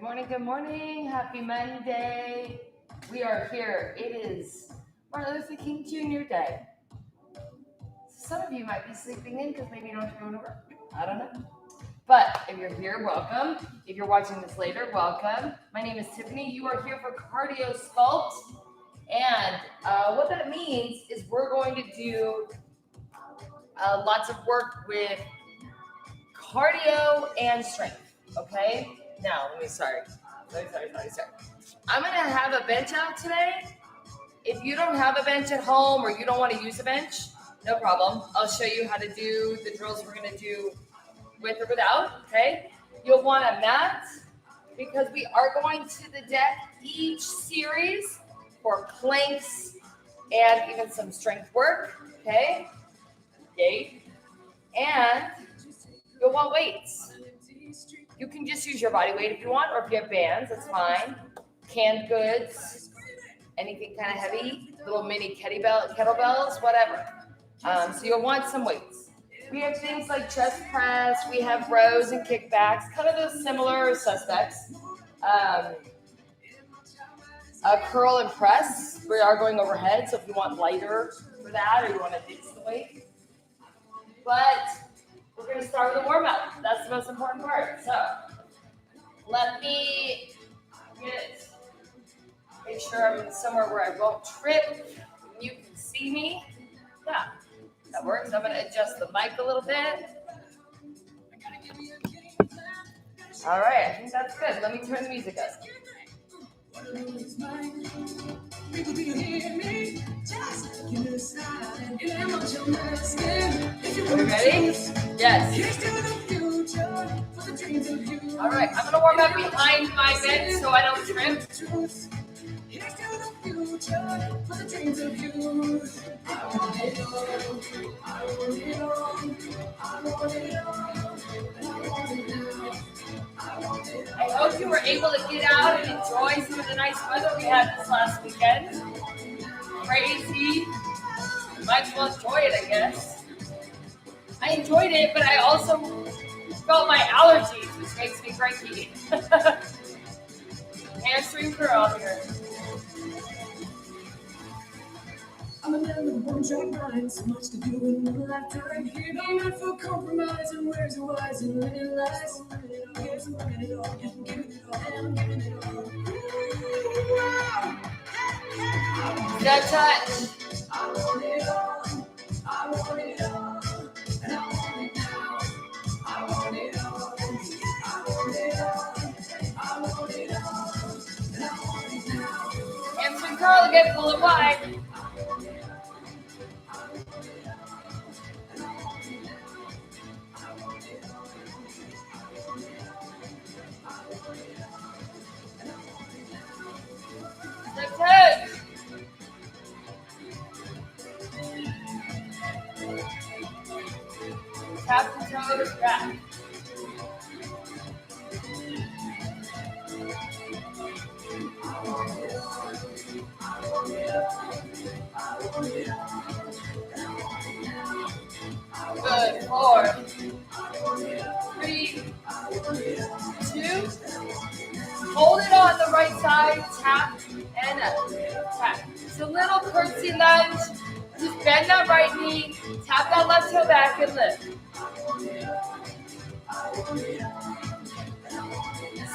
Good morning. Happy Monday. We are here. It is Martin Luther King Jr. Day. Some of you might be sleeping in because maybe you don't have to go to work. I don't know. But if you're here, welcome. If you're watching this later, welcome. My name is Tiffany. You are here for Cardio Sculpt. And what that means is we're going to do lots of work with cardio and strength. Okay? Now, sorry. I'm going to have a bench out today. If you don't have a bench at home or you don't want to use a bench, no problem. I'll show you how to do the drills we're going to do with or without, okay? You'll want a mat because we are going to the deck each series for planks and even some strength work, okay? Yay. And you'll want weights. You can just use your body weight if you want, or if you have bands, that's fine. Canned goods, anything kind of heavy, little mini kettlebells, whatever. So you'll want some weights. We have things like chest press, we have rows and kickbacks, kind of those similar suspects. A curl and press, we are going overhead, so if you want lighter for that, or you want to ditch the weight. But we're going to start with a warm-up. That's the most important part. So let me make sure I'm somewhere where I won't trip. You can see me. Yeah, that works. I'm going to adjust the mic a little bit. All right, I think that's good. Let me turn the music up. Are we ready? Yes. All right, I'm going to warm up behind my bench so I don't trip. I hope you were able to get out and enjoy some of the nice weather we had this last weekend. Crazy. Might as well enjoy it, I guess. I enjoyed it, but I also felt my allergies, which makes me cranky. Hamstring curl here. I'm another one-track mind, so much to do in one lifetime. I'm not for compromise, and where's the wise and when it lies. Here's the one it all, I'm giving it all, and I'm giving it all. Good touch. I want it all, I want it all, and I want it now. I want it all, I want it all, I want it all, and I want it now. Hamstring curl again, pull it wide. Tap the toes back. Good. 4, 3, 2. Hold it on the right side. Tap and up. Tap. So little curtsy lunge. Just bend that right knee. Tap that left toe back and lift.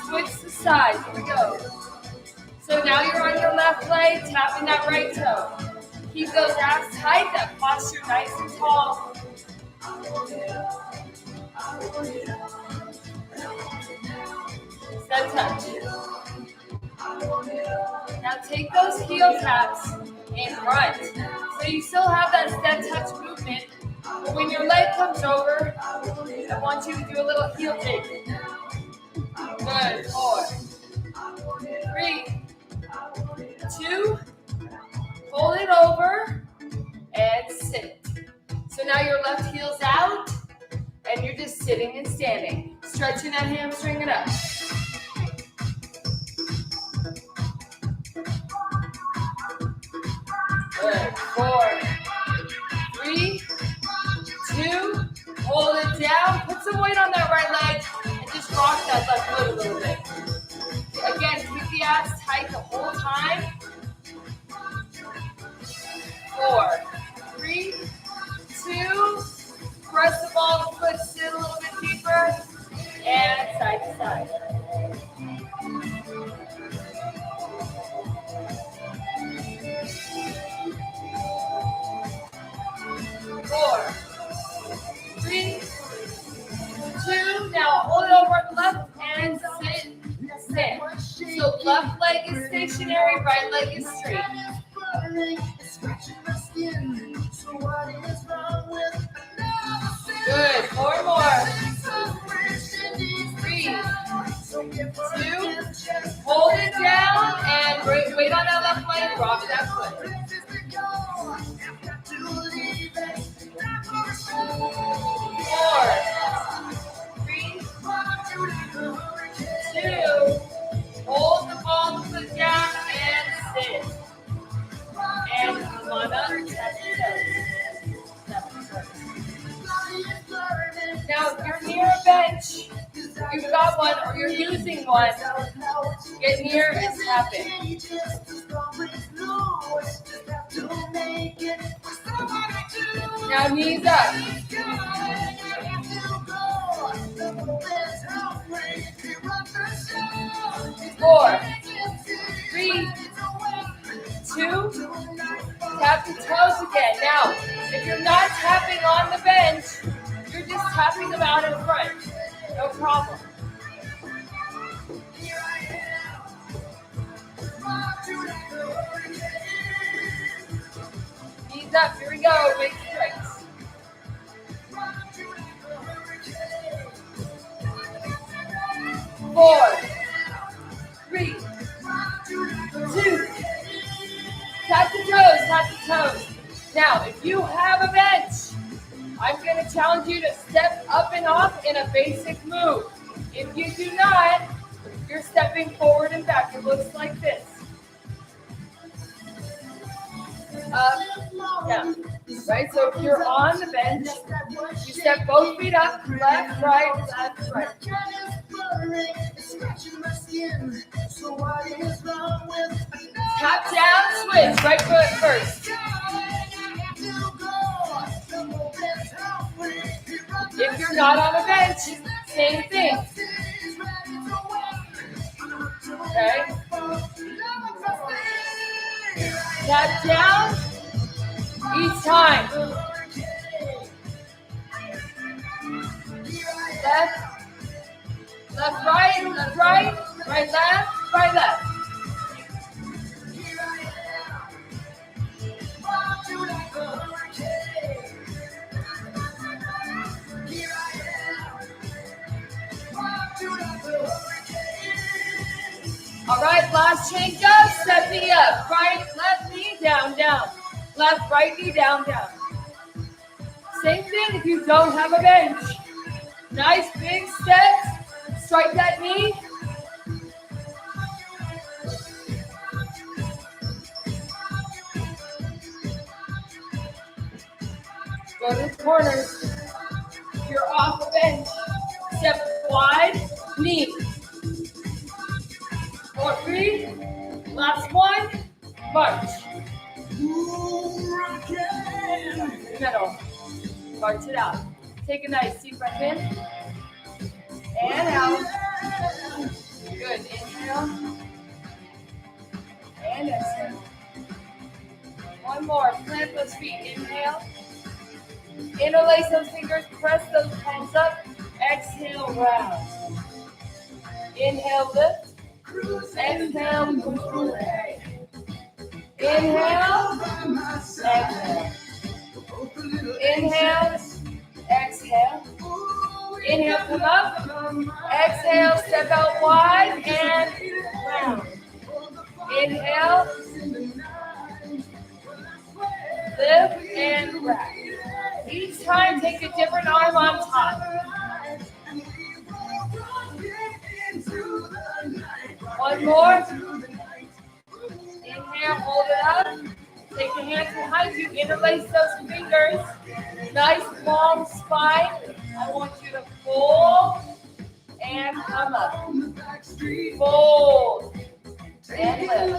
Switch the sides. Here we go. So now you're on your left leg, tapping that right toe. Keep those abs tight, that posture nice and tall. Step touch. Now take those heel taps in front. So you still have that step touch movement, but when your leg comes over, I want you to do a little heel take. Good. 4, 3, 2. Hold it over and sit. So now your left heel's out and you're just sitting and standing, stretching that hamstring and up. Good. 4, 3, 2. Hold it down. Put some weight on that right leg and just rock that left foot a little bit. stationary, right leg is straight. Good, 4 more. 3, 2, hold it down and wait on that left leg, rock that foot. 4, 3, 2, hold the ball foot down and sit. And come on up. Now, if you're near a bench, you've got one or you're using one, get near and tap it. Now, knees up. 4, 3, 2, tap the toes again. Now, if you're not tapping on the bench, you're just tapping them out in front. No problem. Knees up. Here we go. Big strikes. 4, 3, 2. Tap the toes. Tap the toes. Now, if you have a bench, I'm going to challenge you to step up and off in a basic move. If you do not, you're stepping forward and back. It looks like this. Up, down. Right? So if you're on the bench, you step both feet up, left, right, left, right. Tap down, switch, right foot first. If you're not on a bench, same thing. Okay? Tap down each time. Left, right, right, left, right, left. All right, last change up, step knee up. Right, left knee, down, down. Left, right knee, down, down. Same thing if you don't have a bench. Nice big steps. Strike that knee. Go to the corners. If you're off a bench, step wide, knee. 4, 3, last one, march. Middle, march it out. Take a nice deep breath in, and out. Good, inhale, and exhale. One more, plant those feet, inhale. Interlace those fingers, press those palms up, exhale, round. Inhale, lift. Exhale, move away. Inhale, exhale. Inhale, exhale. Inhale, come up. Exhale, step out wide and round. Inhale, lift and wrap. Each time, take a different arm on top. One more. Inhale, hold it up. Take the hands behind you. Interlace those fingers. Nice long spine. I want you to fold and come up. Fold and lift.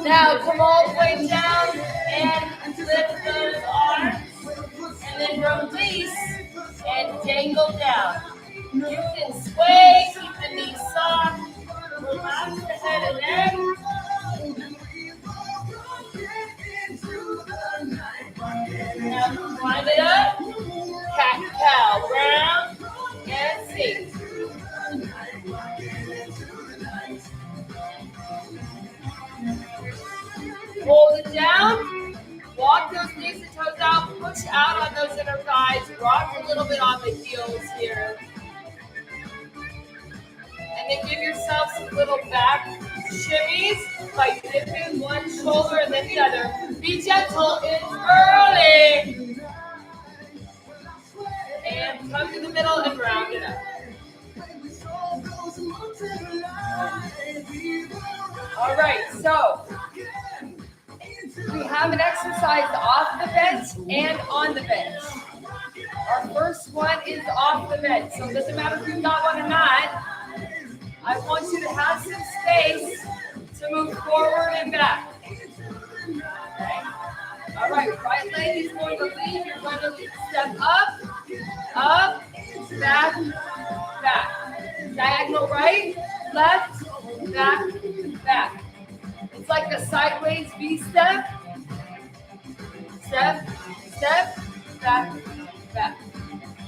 Now come all the way down and lift those arms. And then release and dangle down. You can sway, keep the knees soft, relax the head and neck. Now climb it up, cat cow, round, push out on those inner thighs, rock a little bit on the heels here. And then give yourself some little back shimmies by dipping one shoulder and then the other. Be gentle, it's early. And come to the middle and round it up. All right, so we have an exercise off the bench and on the bench. Our first one is off the bench, so it doesn't matter if you've got one or not. I want you to have some space to move forward and back. Okay. All right, right leg is going to lead. You're going to step up, back, back. Diagonal right, left, back, back. It's like a sideways V step. Step, step, back, back.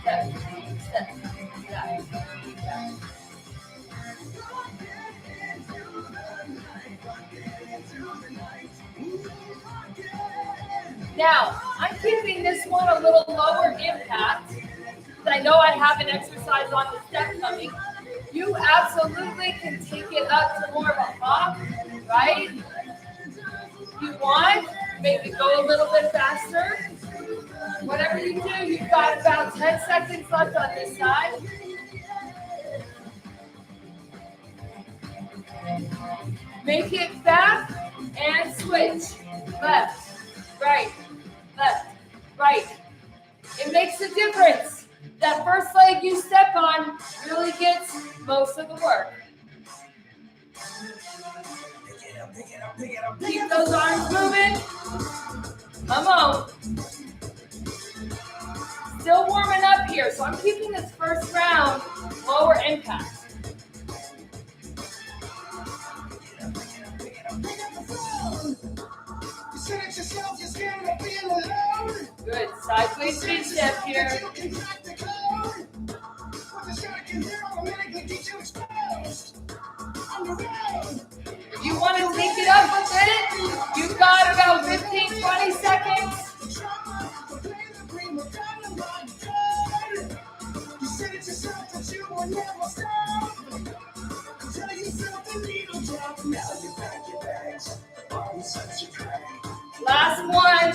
Step, step, back, back. Now, I'm keeping this one a little lower impact because I know I have an exercise on the step coming. You absolutely can take it up to more of a hop, right? If you want, maybe go a little bit faster. Whatever you do, you've got about 10 seconds left on this side. Make it back and switch. Left, right, left, right. It makes a difference. That first leg you step on really gets most of the work. Keep those arms moving. Come on. Still warming up here, so I'm keeping this first round lower impact. Good, sideways big step here. If you want to take it up a bit, you've got about 15, 20 seconds. Last one.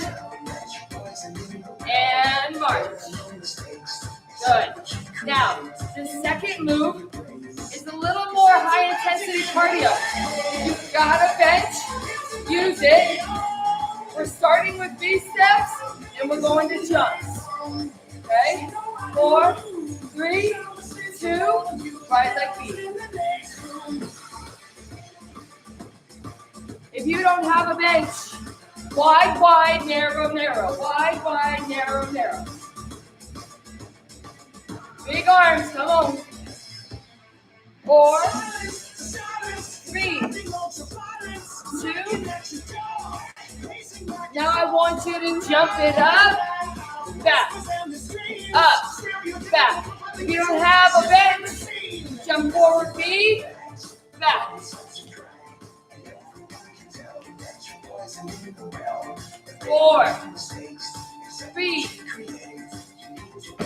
And march. Good. Now, the second move is a little more high intensity cardio. You've got a bench. Use it. We're starting with V steps and we're going to jumps. Okay? 4, 3, 2, right leg beat. If you don't have a bench, wide, wide, narrow, narrow. Wide, wide, narrow, narrow. Big arms, come on. 4, 3, 2. Now I want you to jump it up, back, back. If you don't have a bench, jump forward, B, back. 4, 3,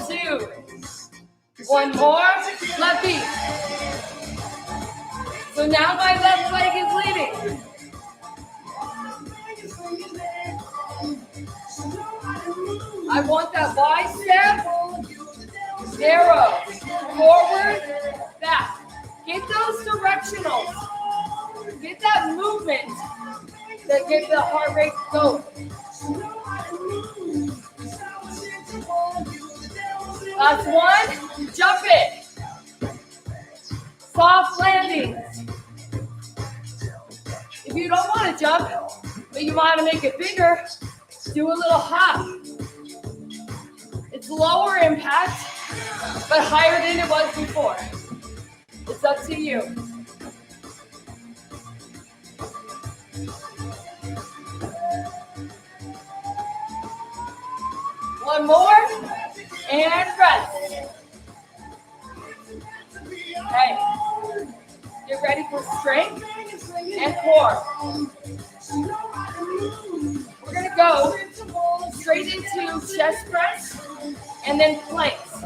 2. One more, left beat. So now my left leg is leading. I want that wide step, narrow, forward, back. Get those directionals. Get that movement that gets the heart rate going. Last one, jump it. Soft landings. If you don't want to jump, but you want to make it bigger, do a little hop. It's lower impact, but higher than it was before. It's up to you. One more, and rest. Okay, get ready for strength and core. We're gonna go straight into chest press and then planks.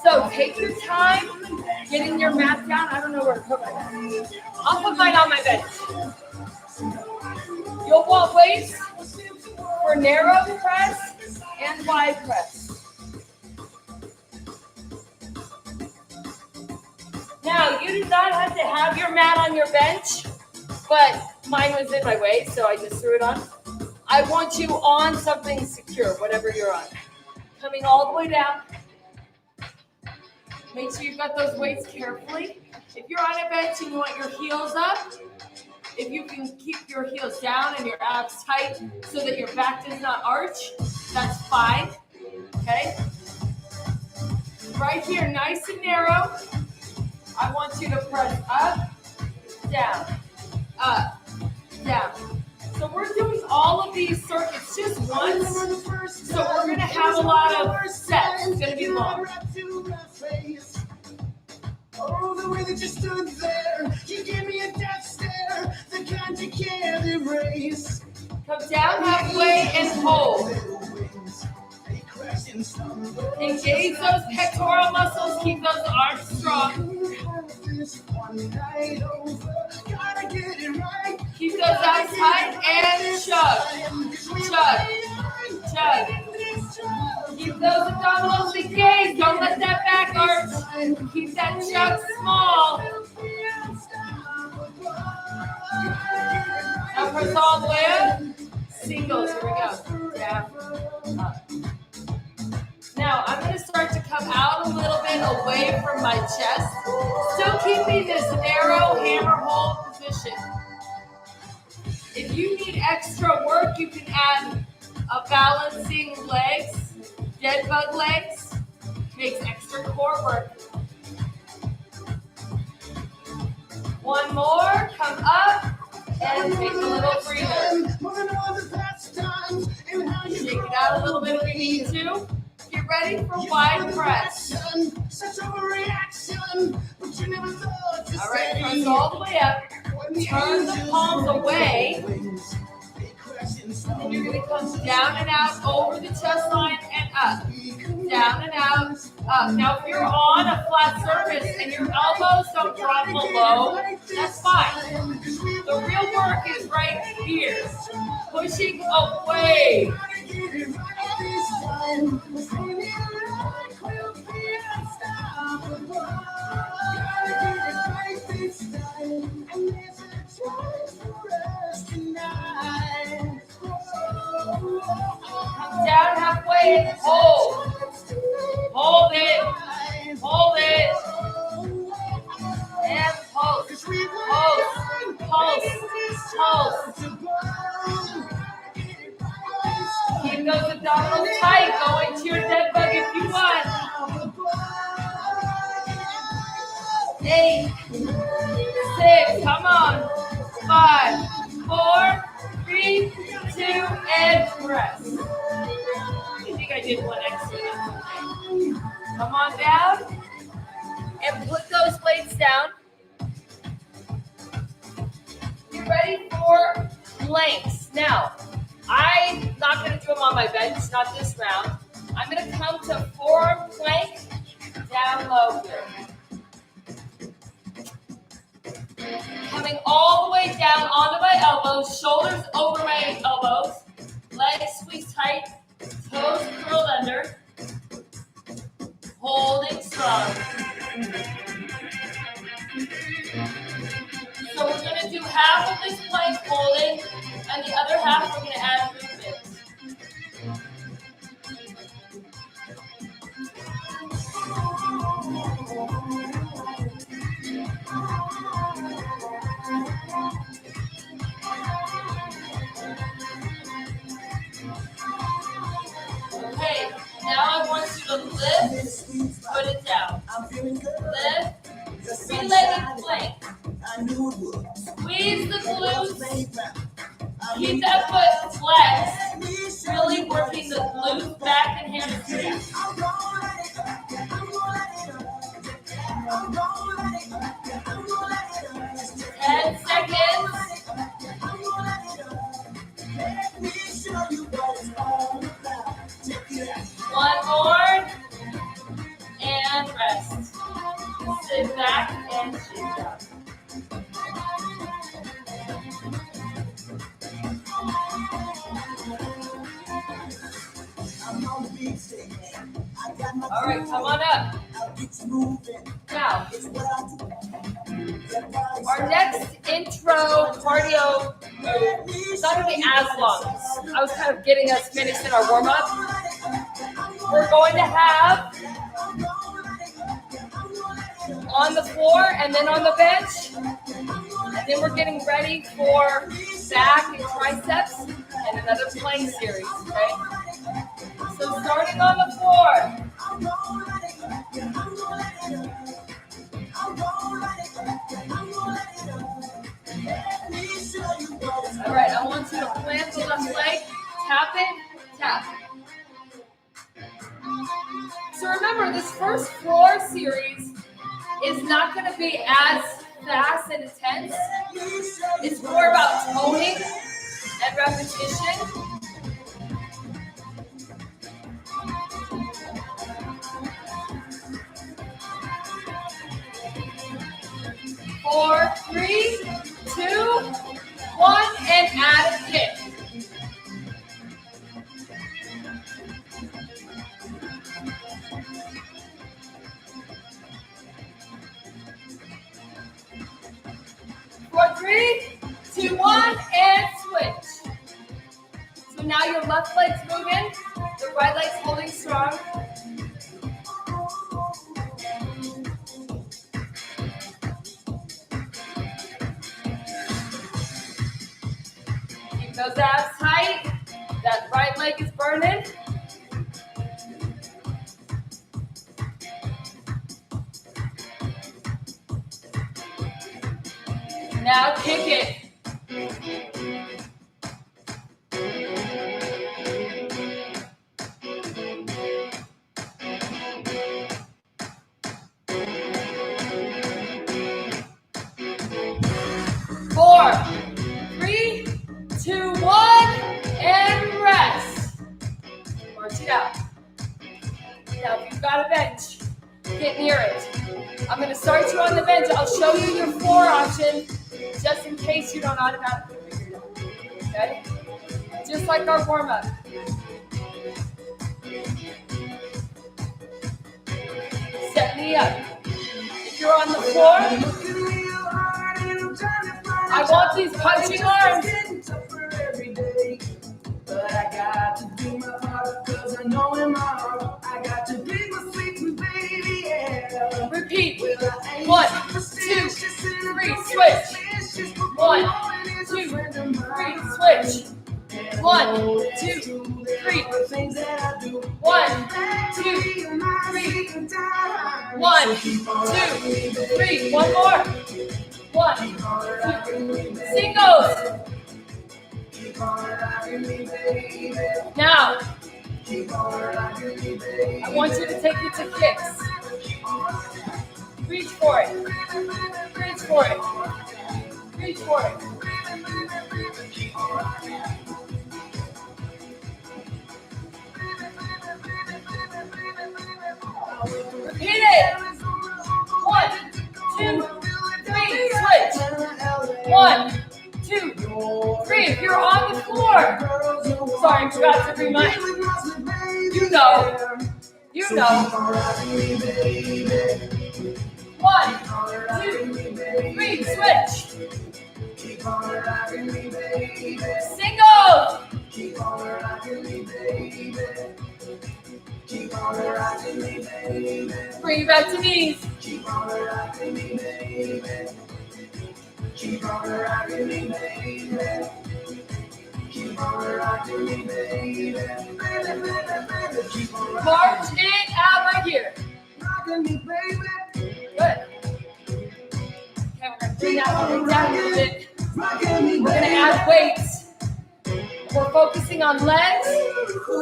So take your time getting your mat down. I don't know where to put my mat. I'll put mine on my bench. You'll want weights for narrow press and wide press. Now, you do not have to have your mat on your bench, but mine was in my way, so I just threw it on. I want you on something secure, whatever you're on. Coming all the way down. Make sure you've got those weights carefully. If you're on a bench and you want your heels up, if you can keep your heels down and your abs tight so that your back does not arch, that's fine, okay? Right here, nice and narrow. I want you to press up, down, down. So we're doing all of these circuits just once. So we're going to have a lot of sets. It's going to be long. Oh, the way that you stood there, you gave me a death stare, the kind you can't erase. Come down halfway and hold. Engage those pectoral muscles, keep those arms strong. Keep those eyes tight and chug, chug, chug. Keep those abdominals engaged. Don't let that back arch. Keep that chug small. Now press all the way up. Singles. Here we go. Down, up. Now I'm going to start to come out a little bit away from my chest. Still keeping this narrow hammer hold position. If you need extra work, you can add a balancing legs, dead bug legs. Makes extra core work. One more, come up, and take a little breather. Shake it out a little bit if you need to. Get ready for wide press. All right, press all the way up. Turn the palms away. And you're going to come down and out over the chest line and up. Down and out, up. Now, if you're on a flat surface and your elbows don't drop below, that's fine. The real work is right here. Pushing away. Come down halfway and hold. Hold it. Hold it. And pulse. Pulse. Pulse. Pulse. Keep those abdominals tight. Go into your dead bug if you want. 8, 6, come on. 5, 4, 3, 2, and rest. I think I did one extra. Come on down and put those weights down. Get ready for planks. Now, I'm not going to do them on my bench, not this round. I'm going to come to forearm plank, down low here. Coming all the way down onto my elbows, shoulders over my elbows, legs squeezed tight, toes curled under, holding strong. So we're going to do half of this plank holding, and the other half we're going to add movement. Okay, now I want you to lift, put it down. Lift, three-legged plank. Squeeze the glutes. Keep that foot flat. One more. And rest. Sit back and shake up. All right, come on up. Now, our next intro cardio move is not going to be as long. I was kind of getting us finished in our warm-up. We're going to have on the floor and then on the bench. And then we're getting ready for back and triceps and another plank series, okay? So starting on the floor. All right, I want you to plant the left leg, tap it, tap. So remember, this first floor series is not going to be as fast and intense. It's more about toning and repetition. Four, 3, 2, 1, and add a kick. Four, 3, 2, 1, and switch. So now your left leg's moving, the right leg's holding strong. Keep those abs tight. That right leg is burning. Now kick it. Four, 3, 2, 1, and rest. March it out. Now, if you've got a bench, get near it. I'm going to start you on the bench. I'll show you your floor option just in case you don't automatically figure it out. Okay? Just like our warm-up. Set me up. If you're on the floor, I want these punching arms. But I got to do my part, cause I know in my heart I got to be my sweet baby, yeah. Repeat. 1, 2, 3, switch. 1, 2, 3, switch. 1, 2, 3. 1, 2, 3. 1, 2, 3. One more. 1, 2, singles. Now, I want you to take it to kicks. Reach for it. Reach for it. Reach for it. Repeat it. 1, 2, 3, switch. 1, 2, 3. If you're on the floor. Sorry, I forgot to remind you. You know. You know. 1, 2, 3, switch. Single. Bring it back to knees. Keep on rocking me, baby. Keep on rocking me, baby. Keep on rocking me, baby. March it out right here. Rocking me, baby. Good. Okay, we're gonna bring that one down a little bit. We're gonna add weights. We're focusing on legs,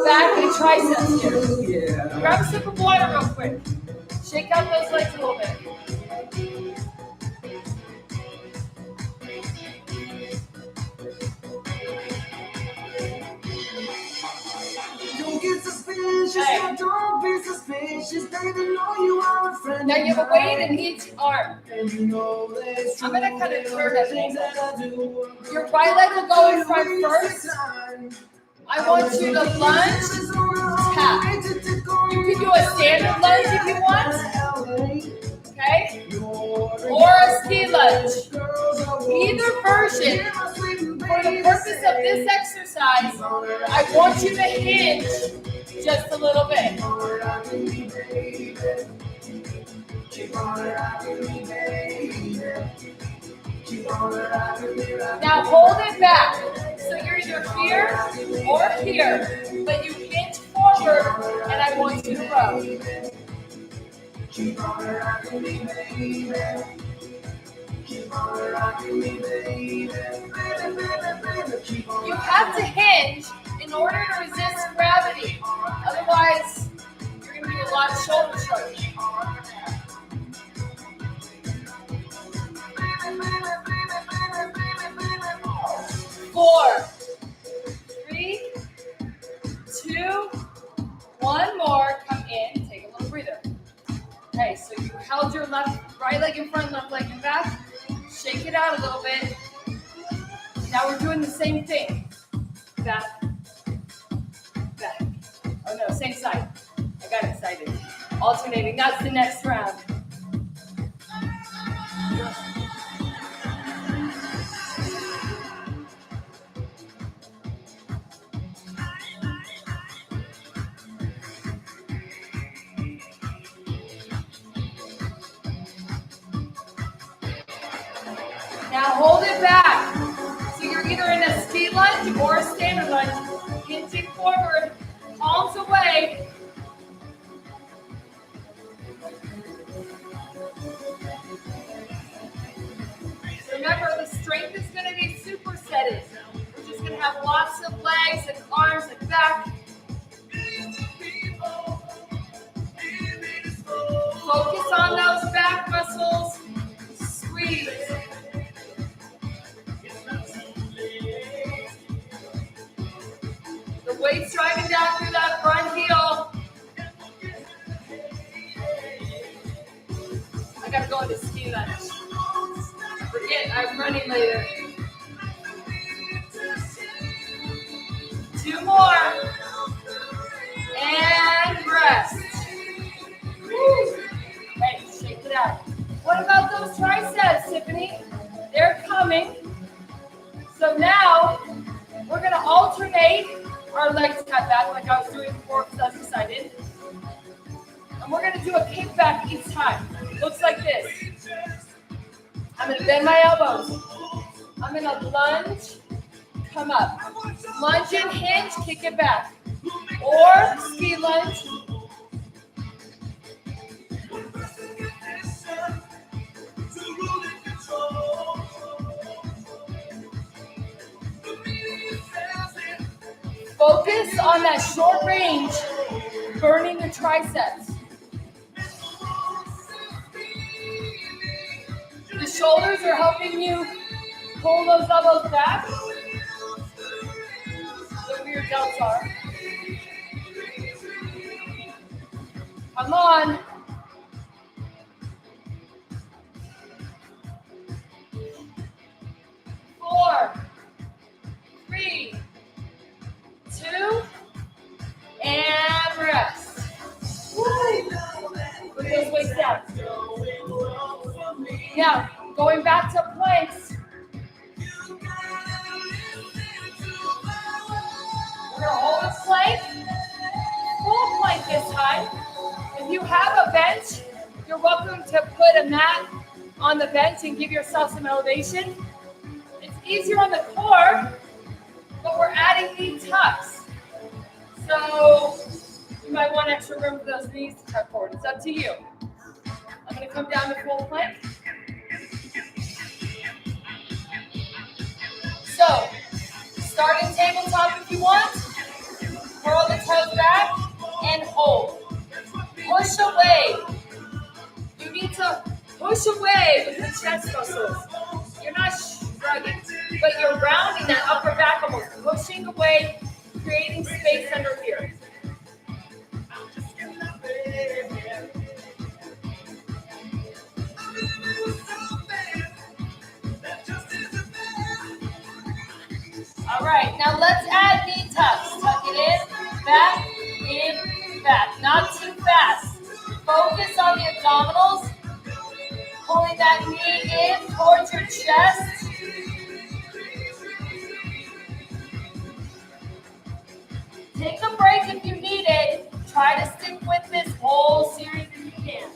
back, and triceps here. Grab a sip of water real quick. Shake out those legs a little bit. Don't get suspicious. Okay. Now you have a weight in each arm. I'm going to kind of turn it. Your right leg will go in front first. I want you to lunge, tap. You can do a standard lunge if you want. Okay? Or a ski lunge. Either version, for the purpose of this exercise, I want you to hinge just a little bit. Now hold it back. So you're either here or here, but you hinge forward, and I want you to row. You have to hinge in order to resist gravity. Otherwise, you're going to do a lot of shoulder shrugging. 4, 3, 2, 1 more. Come in, take a little breather. Okay, so you held your right leg in front, left leg in back. Shake it out a little bit. Now we're doing the same thing. Back, back. Oh no, same side. I got excited. Alternating, that's the next round. Now hold it back. So you're either in a ski lunge or a standard lunge. Hinging forward, palms away. Remember, the strength is going to be supersetted. We're just going to have lots of legs and arms and back. Focus on those back muscles. Squeeze. The weight's driving down through that front heel. I gotta go into ski lunge. Forget, I'm running later. 2 more. And rest. Woo. Hey, shake it out. What about those triceps, Tiffany? They're coming. So now, we're going to alternate our legs cut back like I was doing before because I was excited. And we're going to do a kickback each time. Looks like this. I'm going to bend my elbows. I'm going to lunge, come up. Lunge and hinge, kick it back. Or ski lunge. Focus on that short range, burning the triceps. The shoulders are helping you pull those elbows back. Look where your delts are. Come on. Four, 3, 2, and rest. Woo. Put those weights down. Now, going back to planks. We're going to hold a plank. Full plank this time. If you have a bench, you're welcome to put a mat on the bench and give yourself some elevation. It's easier on the core, but we're adding knee tucks. So you might want extra room for those knees to tuck forward. It's up to you. I'm going to come down to full plank. So, starting tabletop if you want. Curl the toes back and hold. Push away. You need to push away with the chest muscles. You're not shrugging, but you're rounding that upper back, almost pushing away, creating space under here. All right, now let's add knee tucks. Tuck it in, back. Not too fast. Focus on the abdominals. Pulling that knee in towards your chest. Take a break if you need it. Try to stick with this whole series if you can.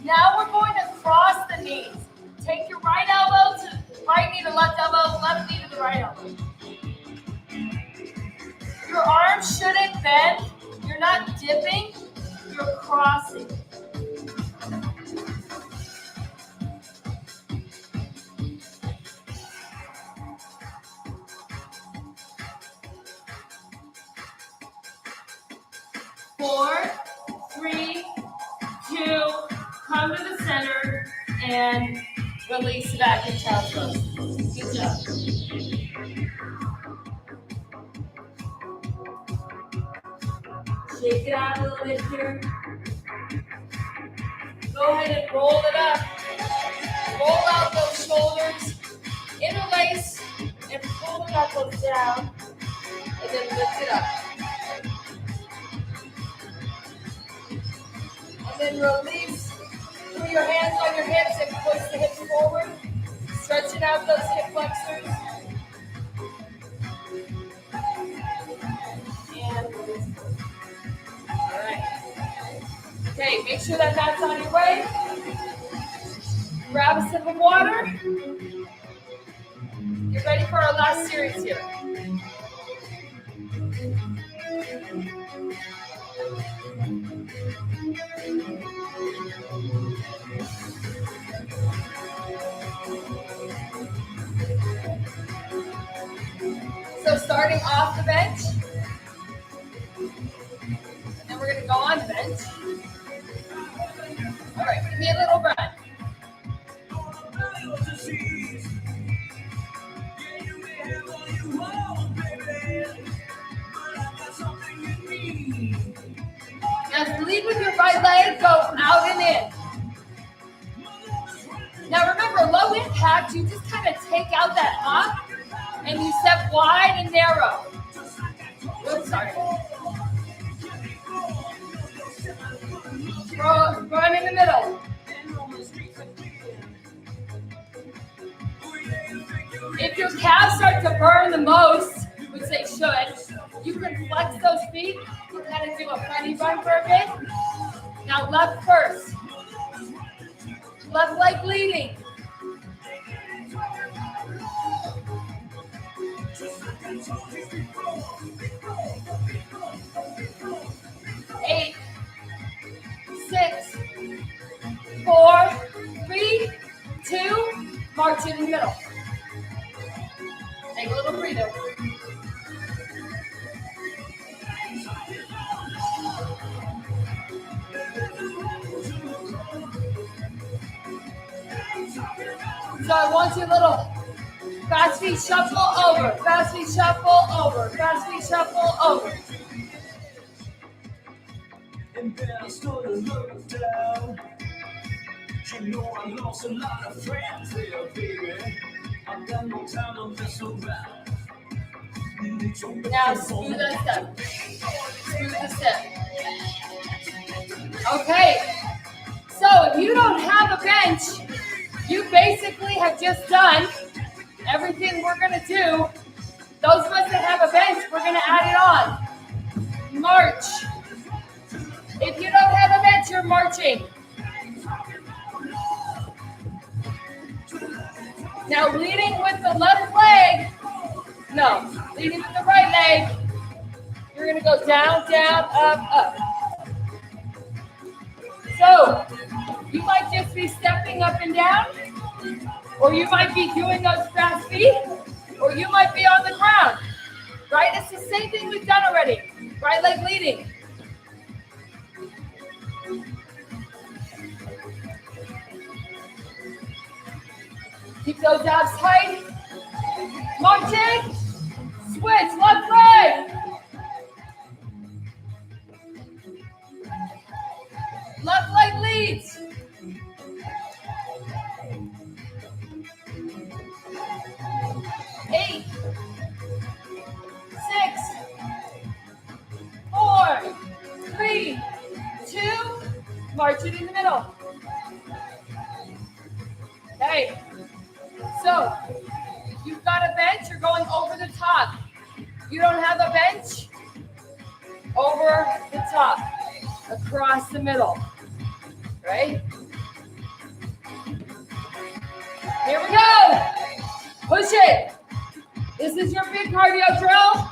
Now we're going to cross the knees. Take your right elbow to right knee to left elbow, left knee to the right elbow. Your arms shouldn't bend. You're not dipping, you're crossing. Four, three, two, come to the center and release back in child's pose. Good job. Shake it out a little bit here. Go ahead and roll it up. Roll out those shoulders. Interlace and pull the knuckles down. And then lift it up. And then release. Put your hands on your hips and push the hips forward. Stretching out those hip flexors. And release. All right. Okay, make sure that that's on your way. Grab a sip of water. Get ready for our last series here. So starting off the bench, and then we're going to go on the bench. All right, give me a little run. Now lead with your right leg, go out and in. Now remember, low impact, you just kind of take out that hop and you step wide and narrow. Oops, sorry. Run in the middle. If your calves start to burn the most, which they should, you can flex those feet and kind of do a funny run for a bit. Now left first. Left leg leading. Eight, 6, 4, 3, 2, march in the middle. Take a little breather. So I want you a little fast feet shuffle over, fast feet shuffle over, fast feet shuffle over. And then I started looking down. You know I lost a lot of friends there, baby. I got no time to mess around. Now smooth the step. Smooth the step. Okay. So if you don't have a bench, you basically have just done everything we're going to do. Those of us that have a bench, we're going to add it on. March. If you don't have a bench, you're marching. Now leading with the left leg. No, leading with the right leg. You're going to go down, down, up, up. So you might just be stepping up and down, or you might be doing those fast feet, or you might be on the ground. Right? It's the same thing we've done already. Right leg leading. Keep those abs tight. Marching. Switch, left leg. Left leg leads. Eight, 6, 4, 3, 2, march it in the middle. Okay, so if you've got a bench, you're going over the top. You don't have a bench, over the top, across the middle, right? Here we go. Push it. This is your big cardio drill.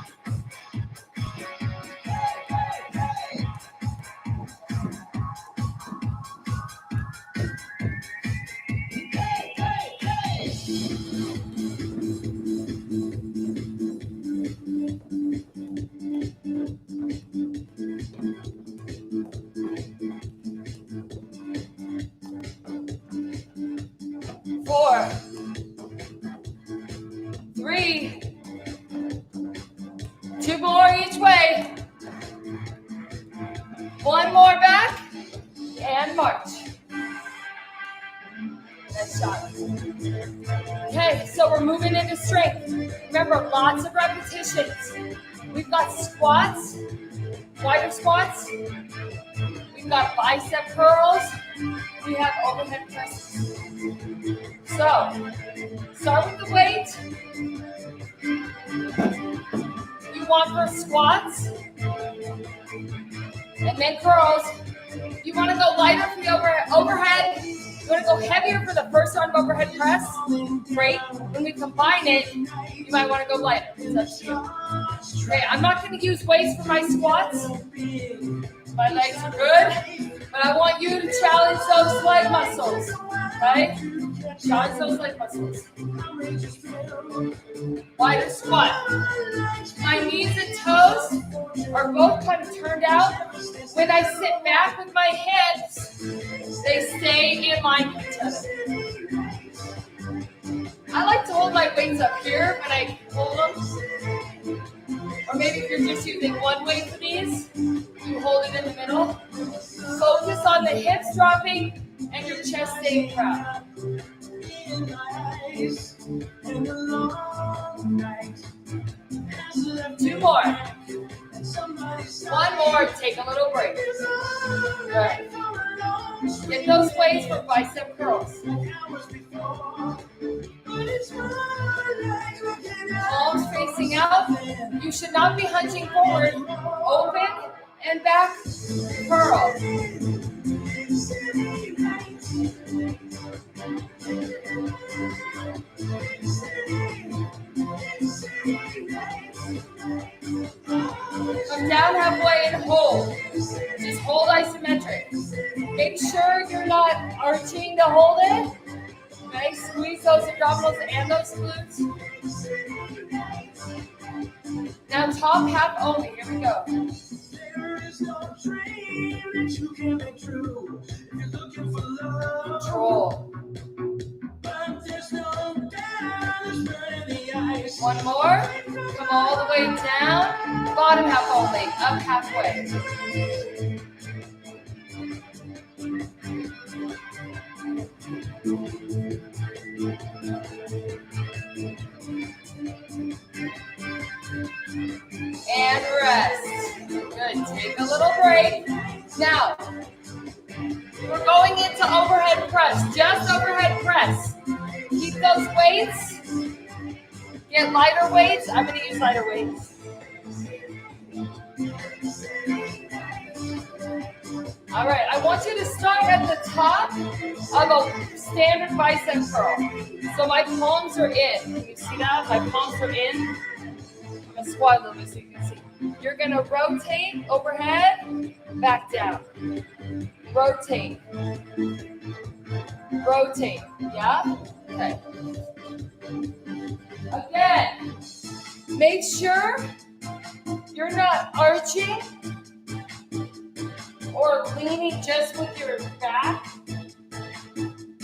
Four, 3, 2 more each way. 1 more back and march. Nice shot. Okay, so we're moving into strength. Remember, lots of repetitions. We've got squats, wider squats. We've got bicep curls. We have overhead presses. So, start with the weight. You want for squats and then curls. You want to go lighter for the overhead. You want to go heavier for the first round of overhead press. Great. When we combine it, you might want to go lighter. It's up to you. Okay, I'm not going to use weights for my squats. My legs are good, but I want you to challenge those leg muscles, right? Challenge those leg muscles. Wider squat. My knees and toes are both kind of turned out. When I sit back with my hips, they stay in line with each other. I like to hold my weights up here when I hold them. Or maybe if you're just using one weight for these, you hold it in the middle. Focus on the hips dropping and your chest staying proud. 2 more. 1 more, take a little break. Good. Get those weights for bicep curls. Palms facing out. You should not be hunching forward. Open and back, curl. Come down halfway and hold. Just hold isometric. Make sure you're not arching to hold it. Okay, squeeze those abdominals and those glutes. Now top half only. Here we go. There is no dream that you can make true if you're looking for love. Control. But there's no doubt there's burning the ice. 1 more. Come all the way down. Bottom half only. Up halfway. And rest. Good. Take a little break. Now, we're going into overhead press. Just overhead press. Keep those weights. Get lighter weights. I'm going to use lighter weights. All right. I want you to start at the top of a standard bicep curl. So my palms are in. Can you see that? My palms are in. I'm going to squat a little bit so you can see. You're going to rotate overhead, back down. Rotate. Rotate. Yeah? Okay. Again, make sure you're not arching or leaning just with your back.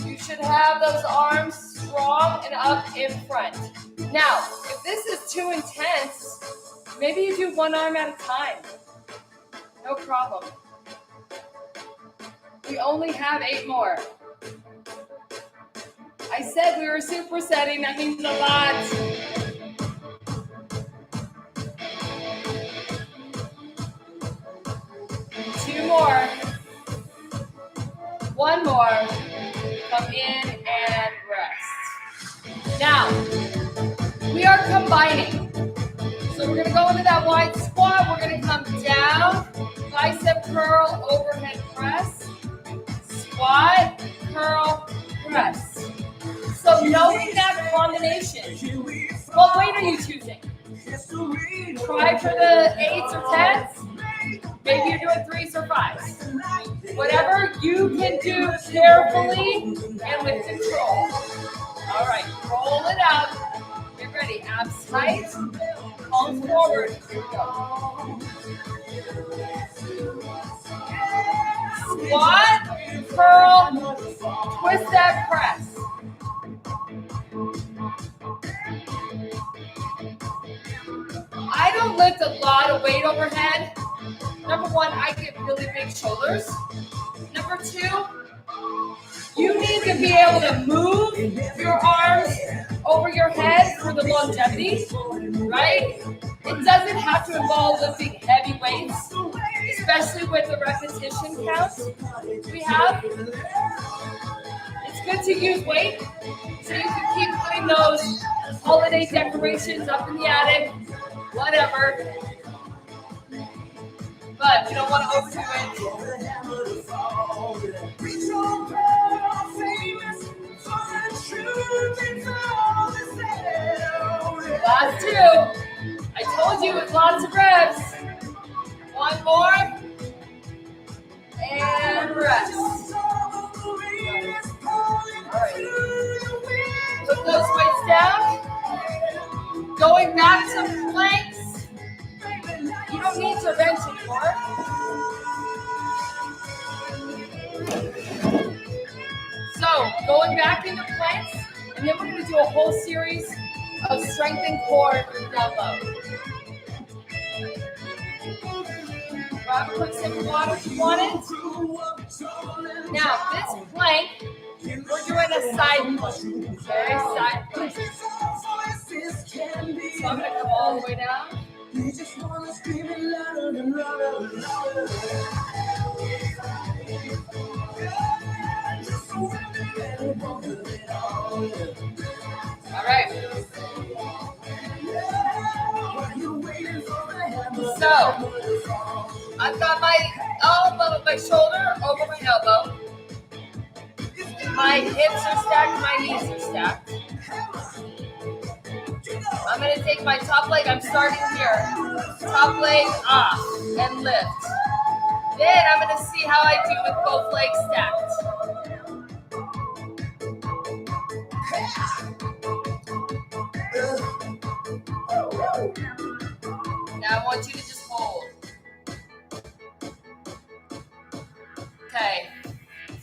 You should have those arms strong and up in front. Now, if this is too intense, maybe you do one arm at a time. No problem. We only have 8 more. I said we were supersetting, that means a lot. Two more. One more. Come in and rest. Now, we are combining. So we're gonna go into that wide squat. We're gonna come down, bicep curl, overhead press, squat, curl, press. So knowing that combination, what weight are you choosing? Try for the 8s or 10s. Maybe you're doing 3s or 5s. Whatever you can do carefully and with control. All right, roll it out. Get ready. Abs tight. Palms forward. Here we go. Squat, curl, twist that press. I don't lift a lot of weight overhead. Number one, I get really big shoulders. Number two, you need to be able to move your arms over your head for the longevity, right? It doesn't have to involve lifting heavy weights, especially with the repetition counts we have. It's good to use weight so you can keep putting those holiday decorations up in the attic, whatever. But you don't want to overdo it. Last 2. I told you with lots of reps. One more. And rest. All right. Put those weights down. Going back to planks. You don't need to bench anymore. So, going back into planks, and then we're going to do a whole series of strength and core down low. Grab a quick sip of water if you want it. Now, this plank, we're doing a side plank. Okay, side plank. So I'm going to come all the way down. You just wanna scream it louder and louder and louder. All right. So I've got my elbow, my shoulder over my elbow. My hips are stacked, my knees are stacked. I'm going to take my top leg, I'm starting here. Top leg off and lift. Then I'm going to see how I do with both legs stacked. Now I want you to just hold. Okay.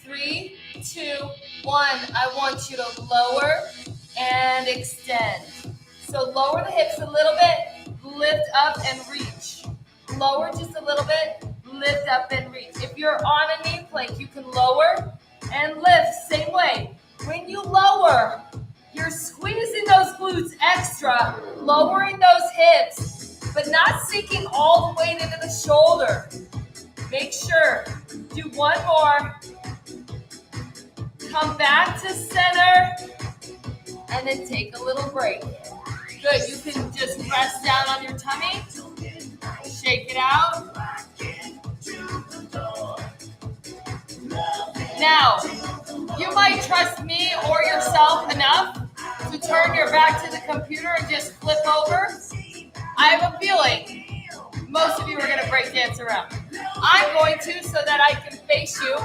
3, 2, 1. I want you to lower and extend. So lower the hips a little bit, lift up and reach. Lower just a little bit, lift up and reach. If you're on a knee plank, you can lower and lift, same way. When you lower, you're squeezing those glutes extra, lowering those hips, but not sinking all the weight into the shoulder. Make sure, do one more. Come back to center, and then take a little break. Good, you can just rest down on your tummy, shake it out. Now, you might trust me or yourself enough to turn your back to the computer and just flip over. I have a feeling most of you are going to break dance around. I'm going to so that I can face you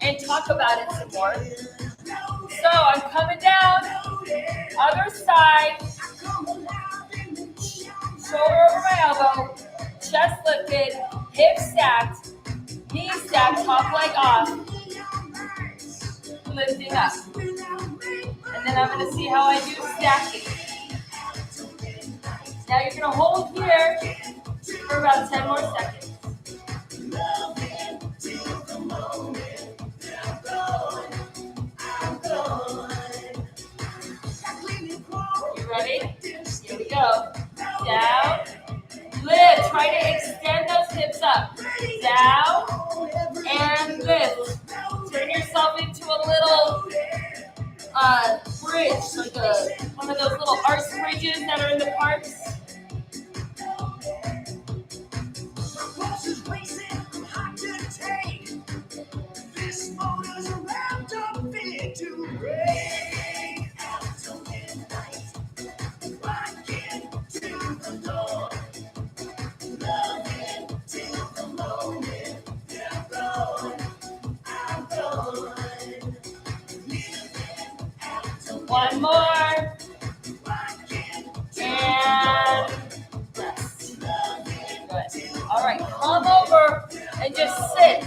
and talk about it some more. So I'm coming down, other side, shoulder over my elbow, chest lifted, hips stacked, knees stacked, top leg off, lifting up. And then I'm going to see how I do stacking. Now you're gonna hold here for about 10 more seconds. You ready? Here we go. Down. Lift. Try to extend those hips up. Down and lift. Turn yourself into a little bridge, like one of those little arch bridges that are in the parks. One more. And rest. Good. All right, come over and just sit.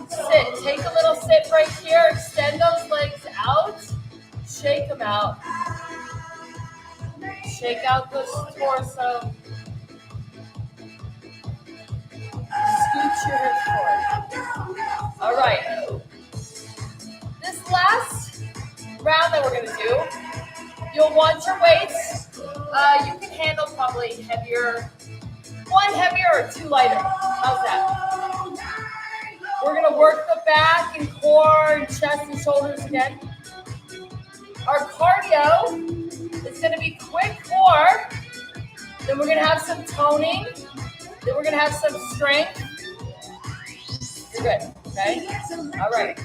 Sit. Take a little sit right here. Extend those legs out. Shake them out. Shake out the torso. Scoot your hips forward. All right. This last round that we're going to do, you'll want your weights. You can handle probably heavier, one heavier or two lighter. How's that? We're going to work the back and core and chest and shoulders again. Our cardio is going to be quick core. Then we're going to have some toning. Then we're going to have some strength. You're good, okay? All right.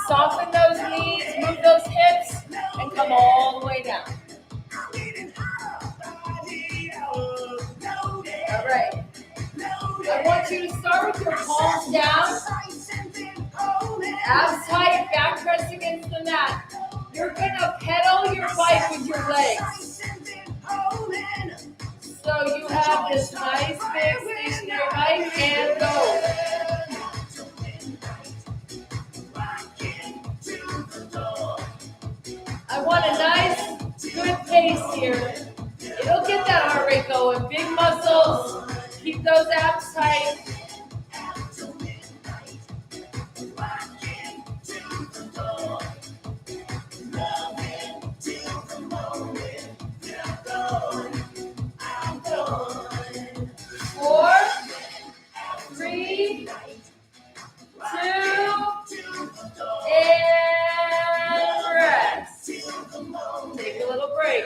Soften those knees, move those hips, and come all the way down. All right. I want you to start with your palms down. Abs tight, back press against the mat. You're going to pedal your bike with your legs. So you have this nice big stationary bike and go. I want a nice, good pace here. It'll get that heart rate going. Big muscles. Keep those abs tight. Four, three, two, and rest. Take a little break.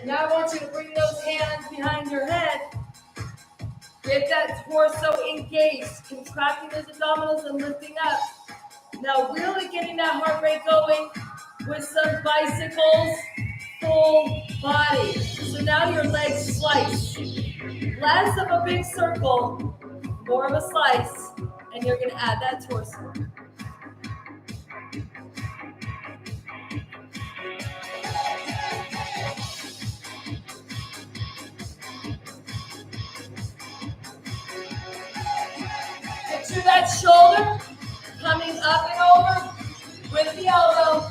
Now I want you to bring those hands behind your head. Get that torso engaged, contracting those abdominals and lifting up. Now really getting that heart rate going with some bicycles, full body. So now your legs slice. Less of a big circle, more of a slice, and you're going to add that torso. Picture that shoulder coming up and over with the elbow.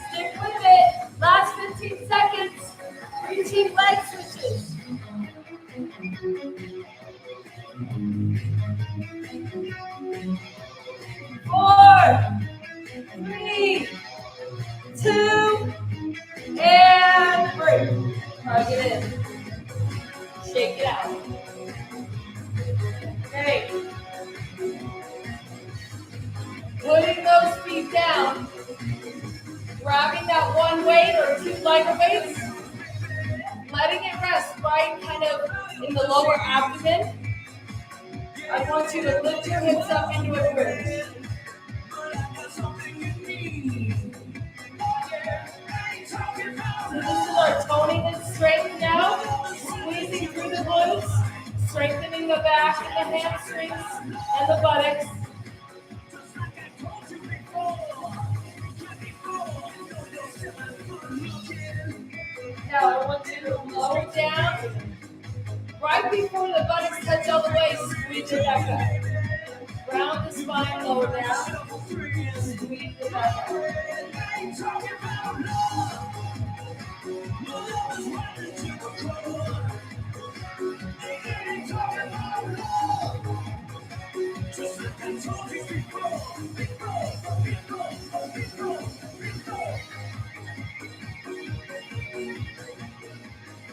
Stick with it. Last 15 seconds. Reaching leg switches. 4, 3, 2, and break. Hug it in. Shake it out. Okay. Putting those feet down. Grabbing that one weight or two lighter weights. Letting it rest right kind of in the lower abdomen. I want you to lift your hips up into a bridge. So this is our toning and strength now. Squeezing through the glutes, strengthening the back and the hamstrings and the buttocks. Now I want you to lower down Right before the buttocks touch all the way, squeeze it back up. Round the spine, lower down. Squeeze it back up.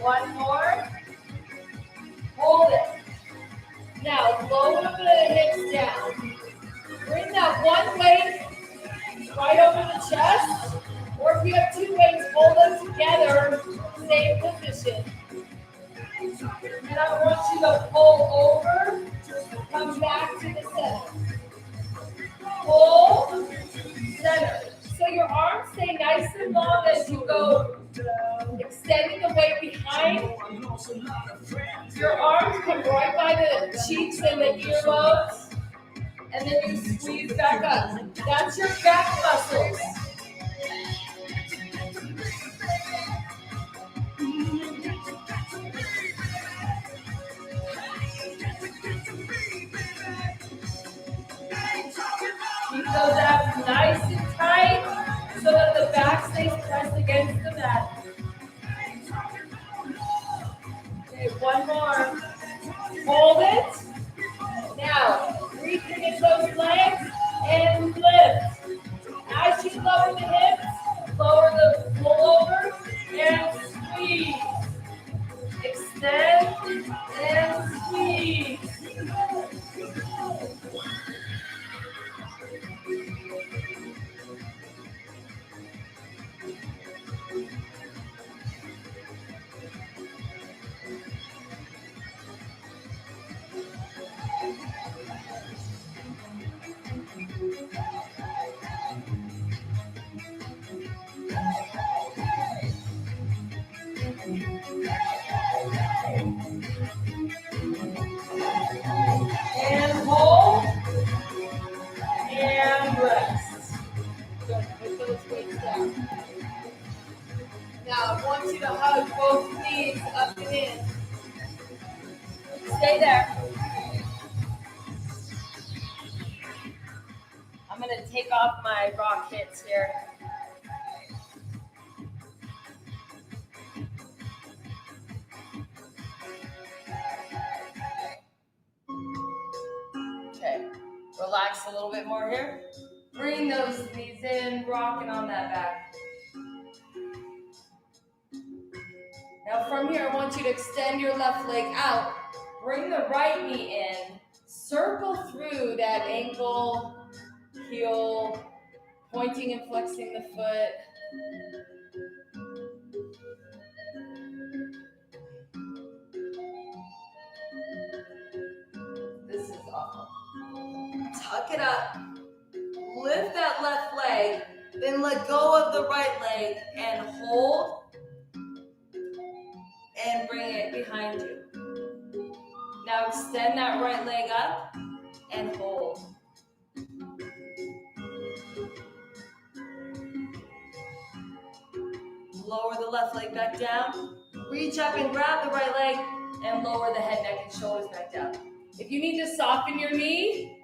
One more. Hold it. Now lower the hips down. Bring that one weight right over the chest. Or if you have two weights, hold them together. Same position. And I want you to pull over. Come back to the center. Pull. Center. So your arms stay nice and long as you go, extending the weight behind. Your arms come right by the cheeks and the earlobes, and then you squeeze back up. That's your back muscles. Keep those abs nice and tight so that the back stays pressed against the mat. Okay, one more. Hold it. Now, reach against those legs and lift. As you lower the hips, lower the pullover and squeeze. Extend and squeeze. And hold and rest. Good. Put those weights down. Now I want you to hug both knees up and in. Stay there. I'm going to take off my rock hits here. Okay, relax a little bit more here. Bring those knees in, rocking on that back. Now from here, I want you to extend your left leg out. Bring the right knee in. Circle through that ankle, heel, pointing and flexing the foot. This is awful. Tuck it up. Lift that left leg, then let go of the right leg and hold and bring it behind you. Now extend that right leg up and hold. Lower the left leg back down. Reach up and grab the right leg and lower the head, neck, and shoulders back down. If you need to soften your knee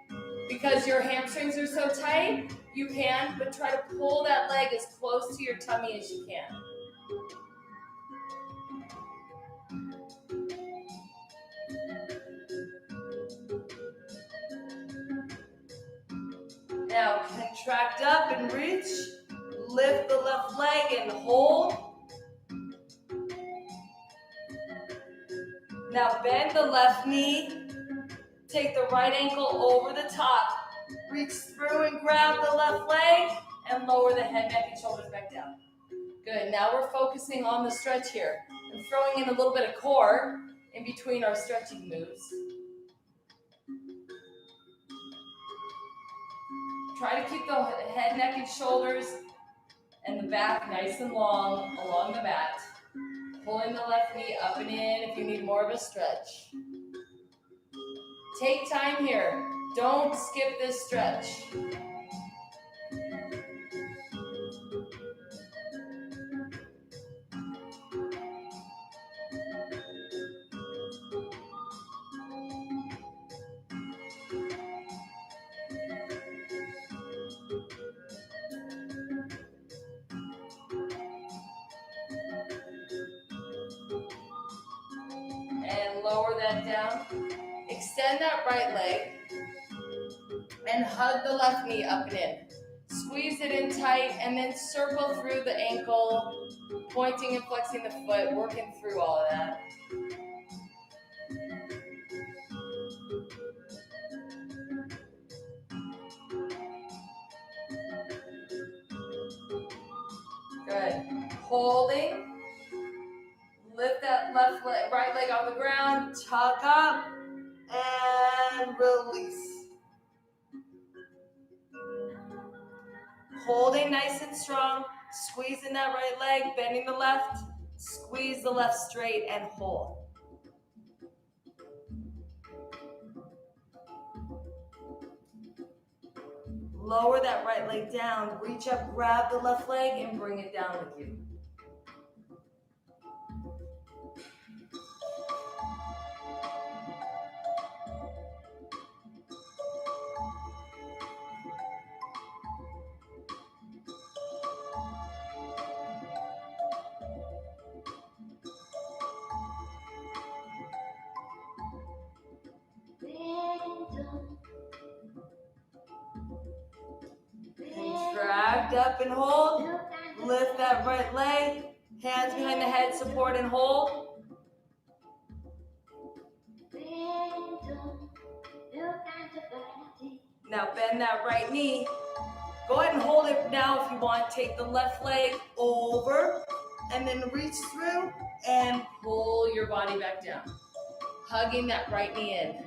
because your hamstrings are so tight, you can, but try to pull that leg as close to your tummy as you can. Now contract up and reach. Lift the left leg and hold. Now bend the left knee. Take the right ankle over the top. Reach through and grab the left leg and lower the head, neck, and shoulders back down. Good. Now we're focusing on the stretch here. I'm throwing in a little bit of core in between our stretching moves. Try to keep the head, neck, and shoulders and the back nice and long along the mat. Pulling the left knee up and in if you need more of a stretch. Take time here. Don't skip this stretch. that down. Extend that right leg and hug the left knee up and in. Squeeze it in tight and then circle through the ankle, pointing and flexing the foot, working through all of that. Good. Holding. Lift that left leg, right leg off the ground, tuck up, and release. Holding nice and strong, squeezing that right leg, bending the left, squeeze the left straight and hold. Lower that right leg down, reach up, grab the left leg, and bring it down with you. Contract up and hold. Lift that right leg. Hands behind the head, support and hold. Now bend that right knee. Go ahead and hold it now if you want. Take the left leg over and then reach through and pull your body back down. Hugging that right knee in.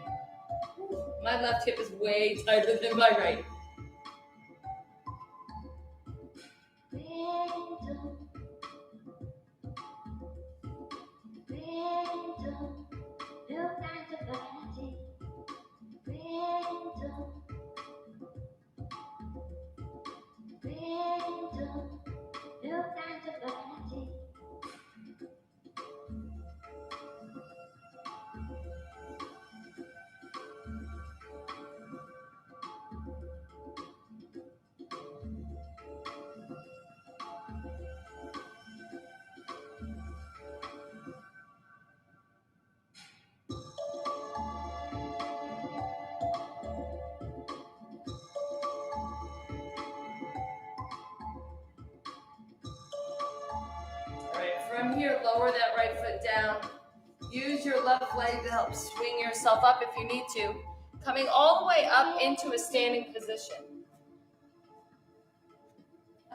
My left hip is way tighter than my right. From here, lower that right foot down. Use your left leg to help swing yourself up if you need to. Coming all the way up into a standing position.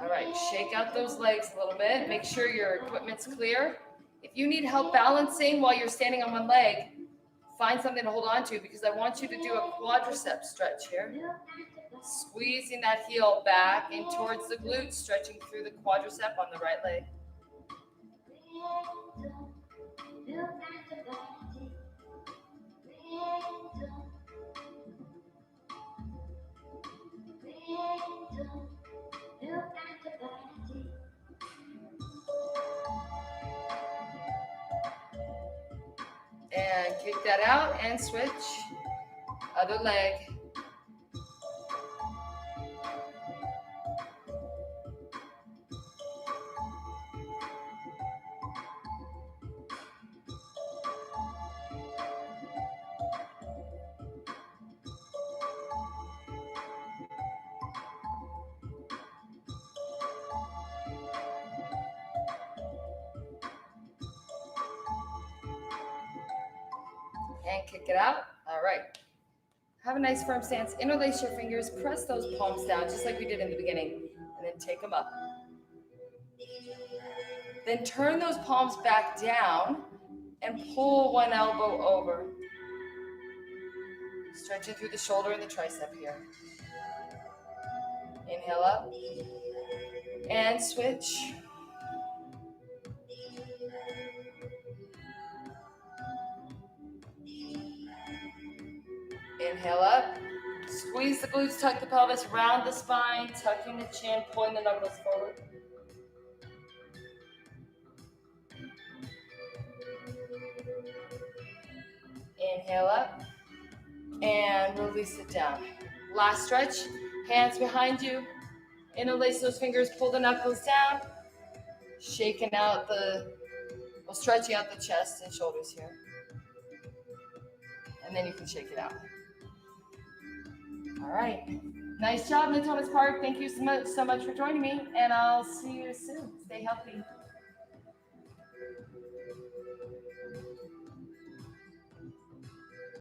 All right, shake out those legs a little bit. Make sure your equipment's clear. If you need help balancing while you're standing on one leg, find something to hold on to because I want you to do a quadricep stretch here. Squeezing that heel back and towards the glutes, stretching through the quadricep on the right leg. And kick that out and switch. Other leg. And kick it out. All right. Have a nice firm stance. Interlace your fingers. Press those palms down just like we did in the beginning. And then take them up. Then turn those palms back down and pull one elbow over. Stretching through the shoulder and the tricep here. Inhale up. And switch. Inhale up. Squeeze the glutes, tuck the pelvis, round the spine, tucking the chin, pulling the knuckles forward. Inhale up and release it down. Last stretch, hands behind you. Interlace those fingers, pull the knuckles down. Shaking out stretching out the chest and shoulders here. then you can shake it out. All right. Nice job, Natomas Park. Thank you so much for joining me, and I'll see you soon. Stay healthy.